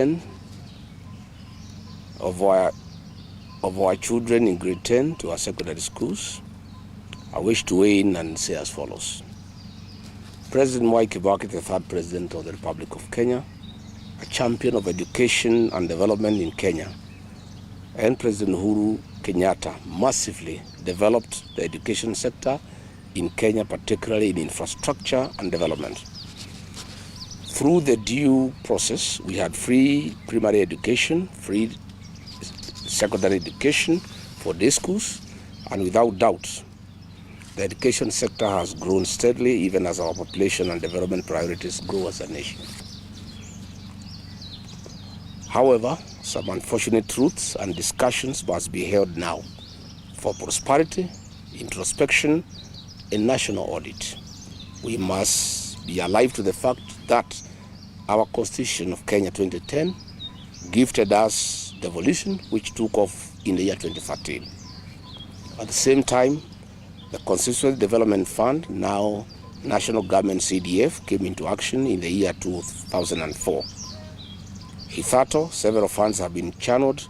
of our children in grade 10 to our secondary schools, I wish to weigh in and say as follows. President Mwai Kibaki, the third president of the Republic of Kenya, a champion of education and development in Kenya, and President Uhuru Kenyatta massively developed the education sector in Kenya, particularly in infrastructure and development. Through the due process, we had free primary education, free secondary education for day schools, and without doubt, the education sector has grown steadily even as our population and development priorities grow as a nation. However, some unfortunate truths and discussions must be held now for prosperity, introspection, and national audit. We must be alive to the fact that our Constitution of Kenya 2010 gifted us devolution, which took off in the year 2013. At the same time, the Constitutional Development Fund, now National Government CDF, came into action in the year 2004. Hitherto, several funds have been channeled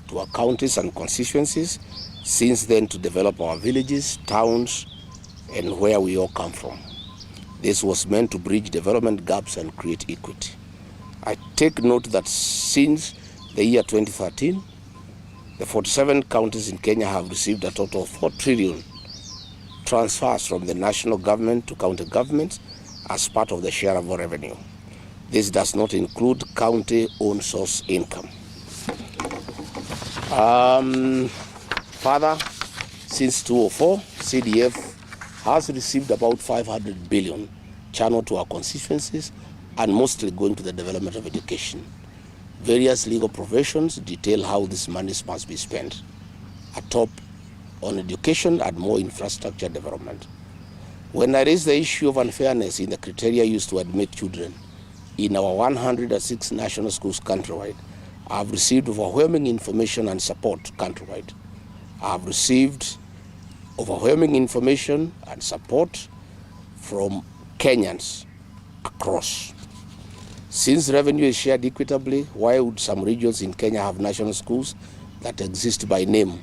to our counties and constituencies since then to develop our villages, towns, and where we all come from. This was meant to bridge development gaps and create equity. I take note that since the year 2013, the 47 counties in Kenya have received a total of 4 trillion transfers from the national government to county governments as part of the share of revenue. This does not include county-owned source income. Further, since 2004, CDF has received about 500 billion channeled to our constituencies and mostly going to the development of education. Various legal provisions detail how these monies must be spent, a top on education and more infrastructure development. When I raise the issue of unfairness in the criteria used to admit children in our 106 national schools countrywide, I have received overwhelming information and support countrywide. I have received overwhelming information and support from Kenyans across. Since revenue is shared equitably, why would some regions in Kenya have national schools that exist by name?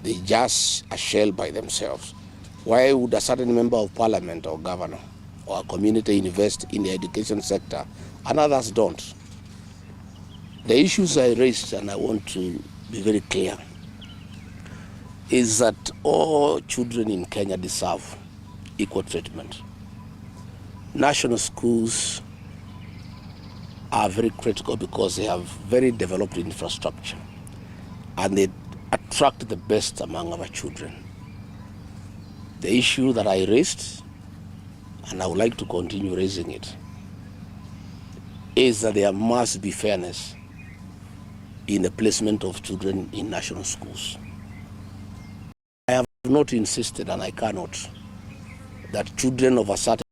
They just a shell by themselves. Why would a certain member of parliament or governor or a community invest in the education sector and others don't? The issues I raised, and I want to be very clear, is that all children in Kenya deserve equal treatment. National schools are very critical because they have very developed infrastructure and they attract the best among our children. The issue that I raised, and I would like to continue raising it, is that there must be fairness in the placement of children in national schools. I have not insisted, and I cannot, that children of a certain